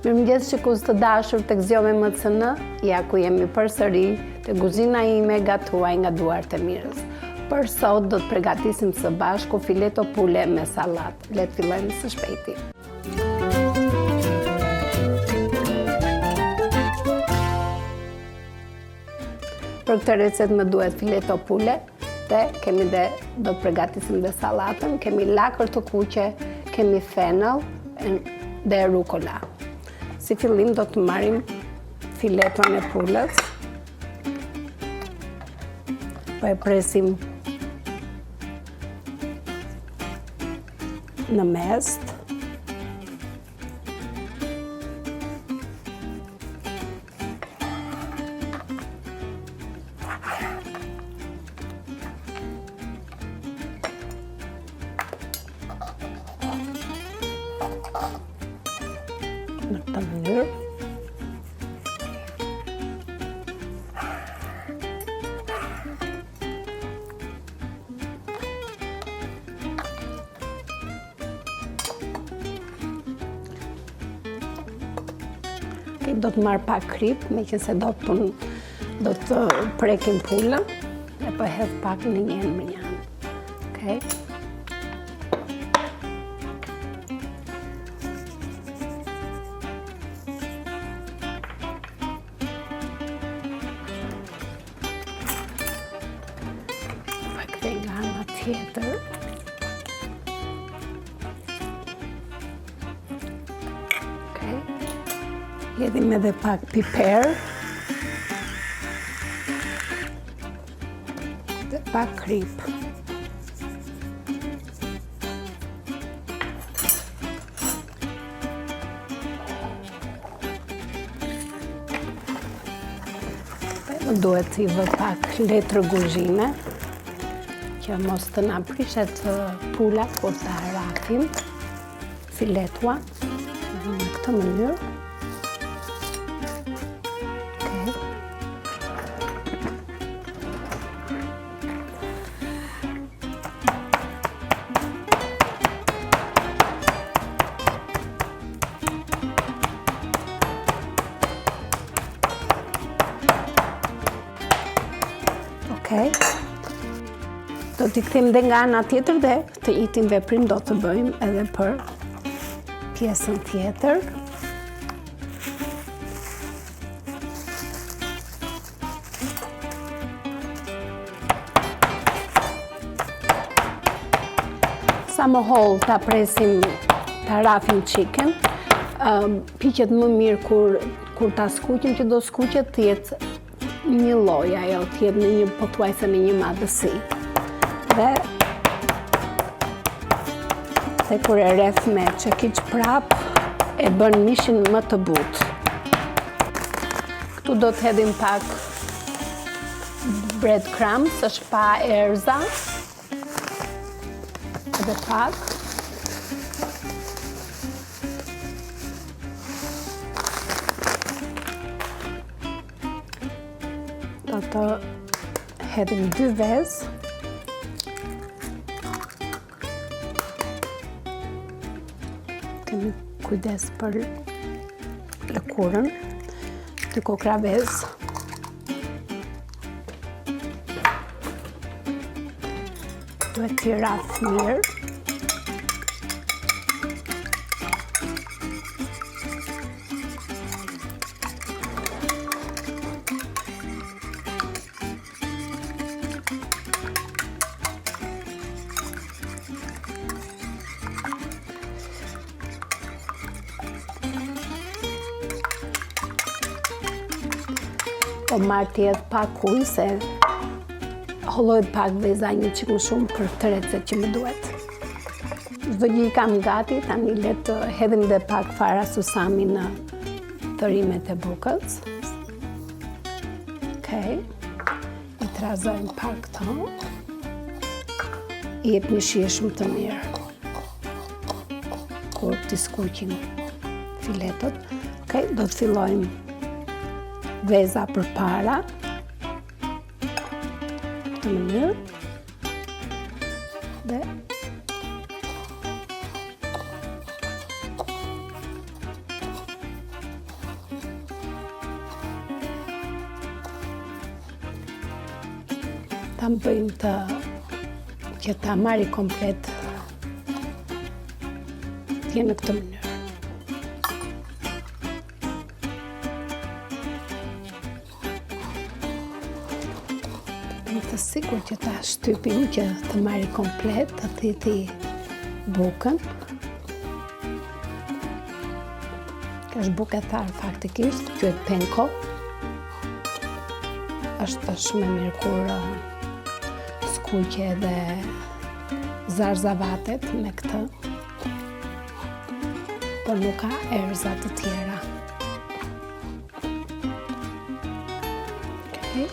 Mirëmëngjes shikues të dashur tek Zgjo me MCN, ja ku jemi përsëri te kuzhina ime gatuaj nga duart e Mirës. Për sot do të përgatisim së bashku fileto pule me sallatë. Le të fillojmë së shpejti. Për këtë recetë më duhet fileto pule, do të përgatisim dhe sallatën, kemi lakër të kuqe, kemi fennel dhe rukola. Si fillim do të marrim fileton e pulës, po e presim në mes. Në këtë mënyrë. Do të marr pak krip, meqense do të prekim pulën, e po hedh pak në njën. Okej. Nga ana tjetër. Okej. Hedhim edhe pak piper. Dhe pak krip. Më duhet t'i vë pak letër kuzhine, që mos të na prishet pula kur të harafim filetua në këtë mënyrë. Okej. Do t'i kthejmë dhe nga ana tjetër dhe të njëjtin veprim do të bëjmë edhe për pjesën tjetër. Sa më holl ta presim, ta rafim chicken. Piqet më mirë kur ta skuqim, që do skuqet të jetë një lloj, ajo të jetë në një pothuajse në një madhësi. Dhe kur e rreth me çekiç prap, e bën mishin më të butë. Këtu do të hedhim pak bread crumbs, është pa erza. Edhe pak. Do të hedhim 2 vezë. Kemi kujdes për lëkurën, 2 kokra vezë. Duhet t'i rraf mirë. Po marrë tjetë pak ujë, se hollojt pak veza një qik më shumë për të recetë që më duhet. Çdo gjë i kam gati, tani le të hedhim dhe pak fara susami në thërimet e bukës. Okej. I trazojmë pak këto. I jep një shije shumë të mirë kur t'i skuqim filetot. Okej, do të fillojmë veza përpara, këtë mënyrë, dhe ta bëjmë që ta marri komplet në këtë mënyrë. Të sigur që ta shtypim që të marri komplet, të thiti bukën. Kjo është bukë e tharë faktikisht, quhet penko. Është shumë e mirë kur skuqe edhe zarzavatet me këtë, por nuk ka erza të tjera. Okay.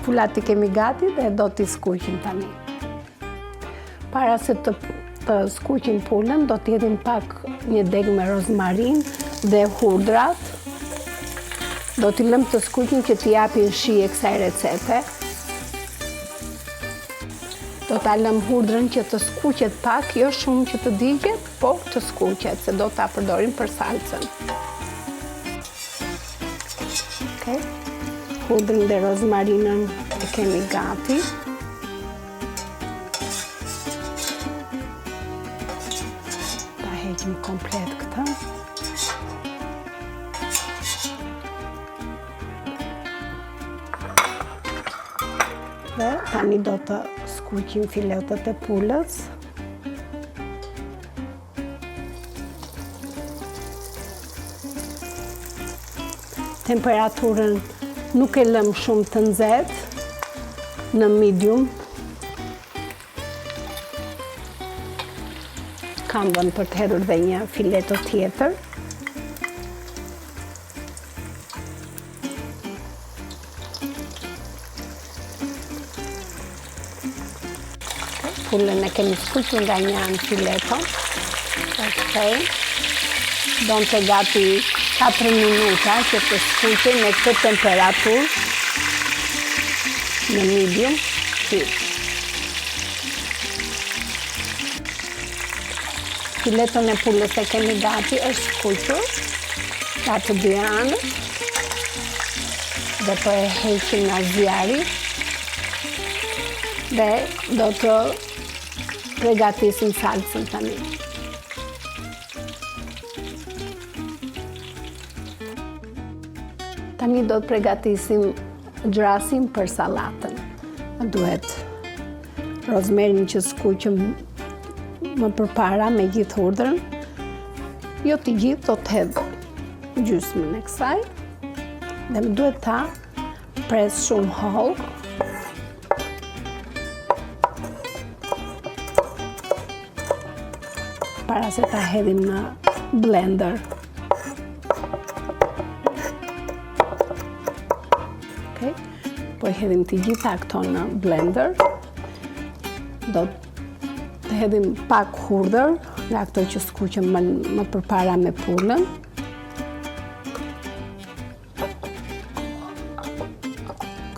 Pulat i kemi gati dhe do t'i skuqim tani. Para se të skuqim pulën, do t'jedhim pak një deg me rozmarin dhe hudrat. Do t'i lëm të skuqim që t'i japin shije kësaj recete. Do t'a lëm hudrën që të skuqet pak, jo shumë që të digjet, po të skuqet, se do t'a përdorim për salcën. Okay. Hudrën dhe rozmarinën e kemi gati. Ta heqim komplet këtë. Dhe tani do të skuqim filetët e pulës. Temperaturën nuk e lëm shumë të nxehtë, në medium. Kam vënë për të hedhur dhe një fileto tjetër. Pulën e kemi skuqur nga një anë fileto. Okay. Donë të gati 4 minuta që të skuqej me këtë temperaturë në medium heat. Filetën e pulës e kemi gati, është skuqur nga të dy anët dhe po e heqim nga zjarri dhe do të përgatisim salcën tani. Tani do të përgatisim gjrasin për sallatën. Duhet rozmarin që skuqëm më përpara me gjithë hudrën. Jo të gjithë, do të hedh gjysmën e kësaj. Dhe më duhet ta pres shumë hollë. Para se ta hedhim në blender. Po i hedhim të gjitha këto në blender. Do të hedhim pak hudër nga këto që skuqem më përpara me pulën.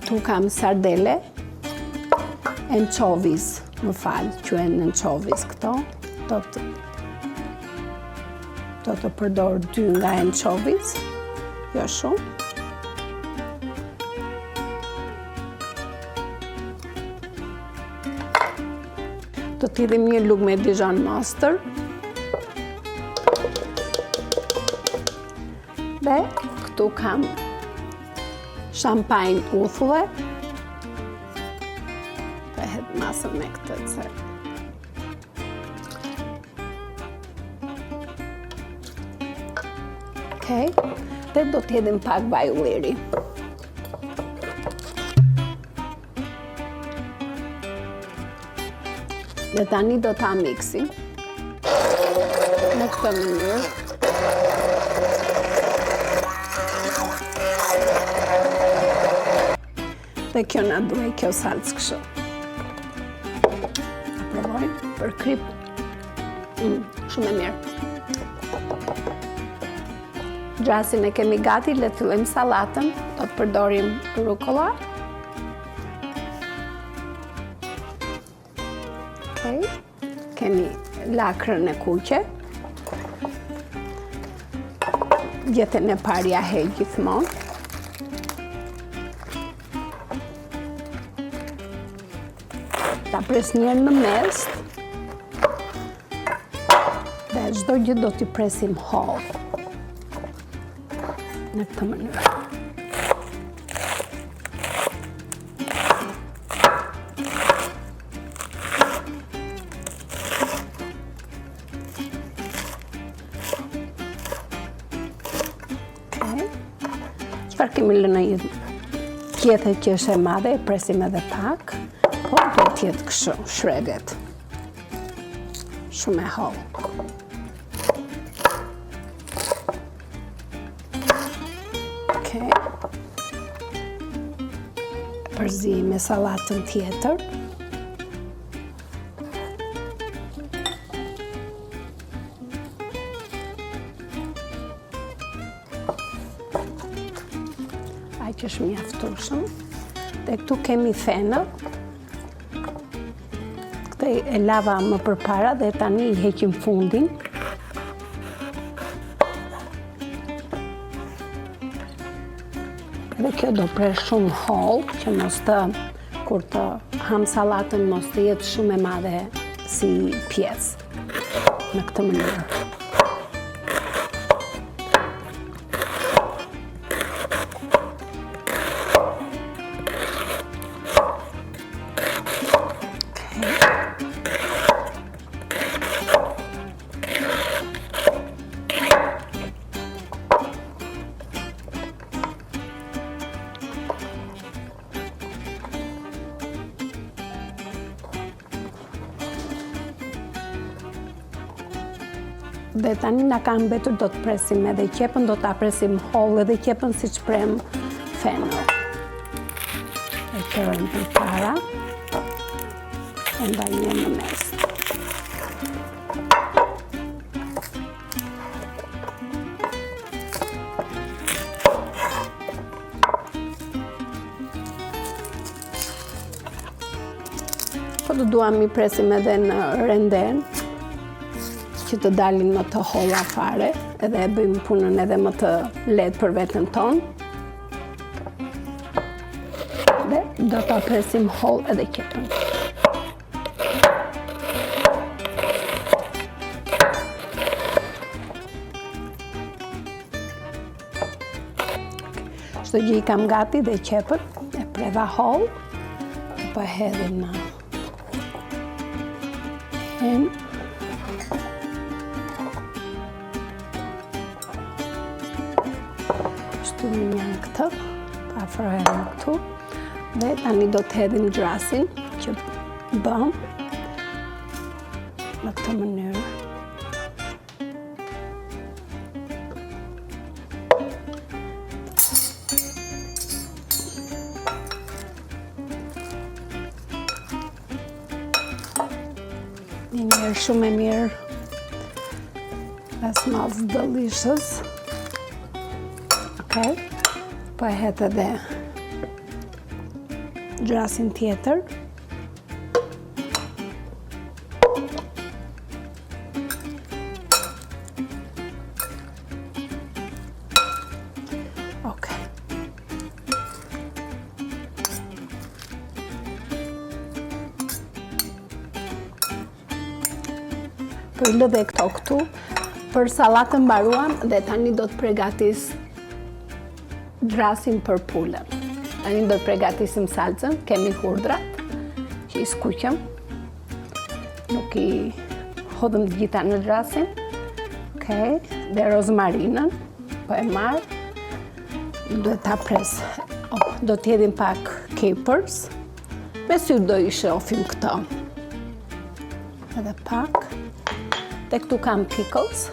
Këtu kam sardele, anchovies, më fal, quhen anchovies këto. Do të përdor 2 nga anchovies, jo shumë. Do t'i hedhim një lugë me Dijon mustard. Dhe këtu kam shampajn uthulle. Dhe hedh masën me këtë cër. Okay. Dhe do t'i hedhim pak vaj ulliri. Dhe tani do ta miksim në këtë mënyrë. Dhe kjo na duhet, kjo salcë kështu. Ta provojmë për krip. Shumë e mirë. Gjasin e kemi gati, le të fillojmë sallatën. Do të përdorim rukolla. Kemi lakrën e kuqe. Gjethen e parja heq gjithmonë. Ta pres njerë në mes. Dhe çdo gjë do t'i presim hollë. Në këtë mënyrë. Çfarë kemi lënë një tjetër që është e madhe, e presim edhe pak, po do t'jetë kështu, shredet. Shumë e hollë. Përzi me sallatën tjetër. Ai që është mjaftueshëm. Dhe këtu kemi fenën. Këtë e lava më përpara dhe tani I heqim fundin. Dhe kjo do presh shumë hollë, që mos të, kur të ham sallatën, mos të jetë shumë e madhe si pjesë. Në këtë mënyrë. Dhe tani na ka mbetur do të presim edhe qepën, do ta presim hollë edhe qepën siç prem fenën. E kërojmë përpara, e ndajmë në mes. Po të duam I presim edhe në renden, që të dalin më të holla fare, edhe e bëjmë punën edhe më të lehtë për veten tonë. Dhe do ta presim hollë edhe qepën. Çdo gjë I kam gati dhe qepën, e preva hollë, po e hedhim në shtyrim janë këtë, afrohem këtu, dhe tani do të hedhim grasin që bëm në këtë mënyrë. Një njerë shumë e mirë, that smells delicious. Okay. Po e het edhe grasin tjetër. Okay. Po I lë dhe këto këtu. Për sallatën mbaruam dhe tani do të përgatis grasin për pulën. Tani do të përgatisim salcën, kemi hurdrat që I skuqëm. Nuk I hodhëm të gjitha në grasin. Okay. Dhe rozmarinën, po e marr. Duhet ta pres. Do të hedhim pak capers. Me sy do I shohim këto. Edhe pak. Dhe këtu kam pickles.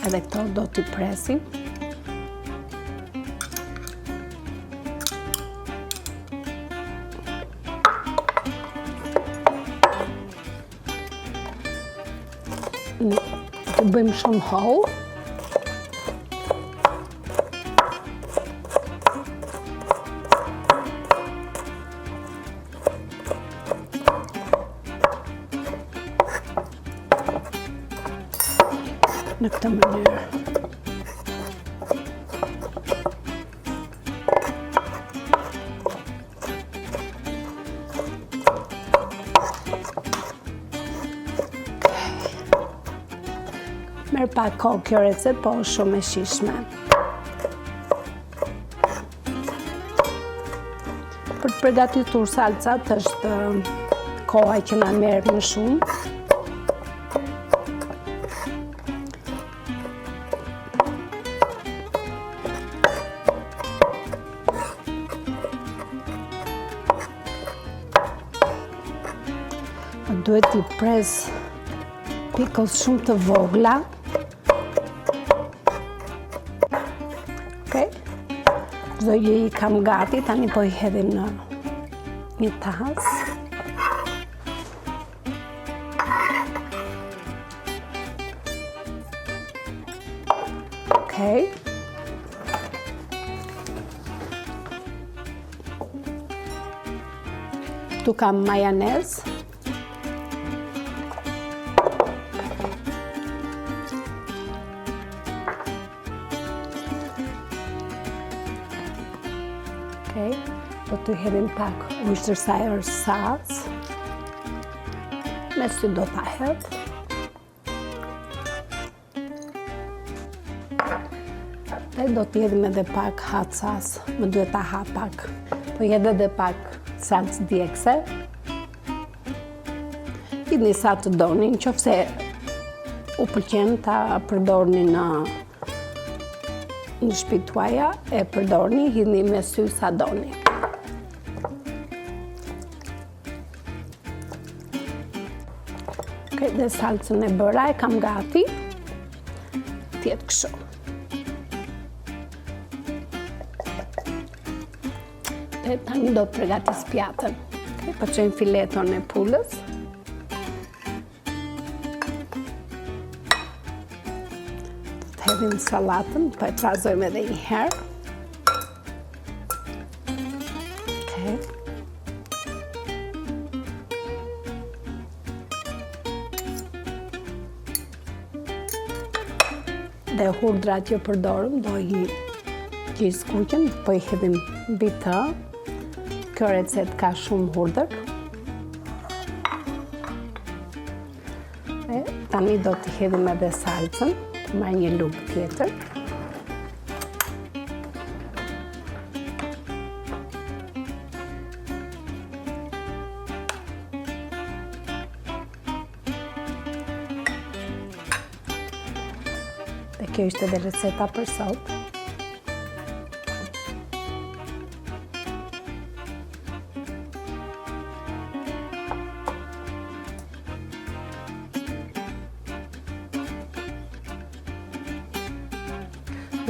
Edhe këto do t'i presim. Të bëjmë shumë hollë. Në këtë mënyrë. Merë pak kohë kjo recet, po shumë e shishme. Për të përgatitur salcat është koha që na merr më shumë. Duhet t'i pres pikës shumë të vogla. Okej. Çdo gjë i kam gati, tani po i hedhim në një tas. Okej. Tu kam majonez. Do të hedhim pak Worcestershire sauce, me sy do ta hedh. Dhe do të hedhim edhe pak hot sauce, më duhet ta ha pak. Po hedh edhe pak salcë djegëse. Hidhni sa të doni, nëse u pëlqen ta përdorni në shtëpi tuaja, e përdorni, hidhni me sy sa doni. Okej, dhe salcën e bëra, e kam gati. Tjetë kështu. Dhe tani do të përgatis pjatën. Okej, po çojmë fileton e pulës. Hedhim salatën, po e trazojmë edhe një herë. Okej. Dhe hudrat që përdorëm do i skuqem, po i hedhim mbi të. Kjo recet ka shumë hudër. Tani do të hedhim edhe salcën. Ma një lugë tjetër. Dhe kjo ishte edhe receta për sot.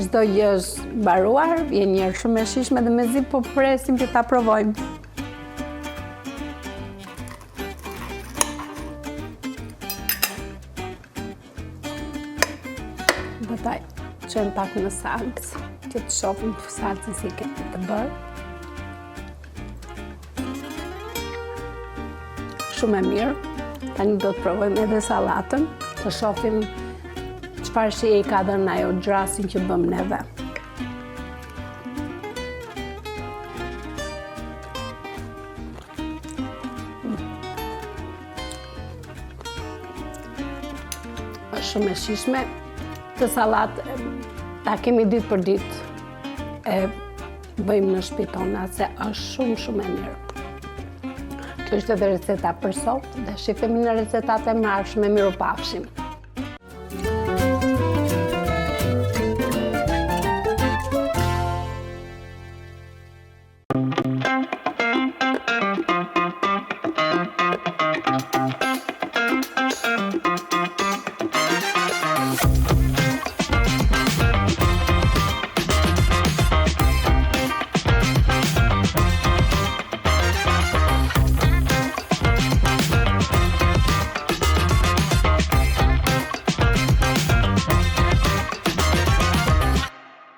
Çdo gjë është mbaruar, vjen një herë shumë e shijshme dhe mezi po presim që ta provojmë. Pastaj çojmë pak në salcë, që të shohim salcën si kemi të bërë. Shumë e mirë. Tani do të provojmë edhe sallatën, të shohim çfarë shije i ka dhënë ajo gjrasin që bëm neve. Është shumë e shijshme. Këtë sallatë ta kemi ditë për ditë. E bëjmë në shtëpi tona se është shumë e mirë. Kjo është edhe receta për sot dhe shifemi në recetat e mbarshme. Mirupafshim.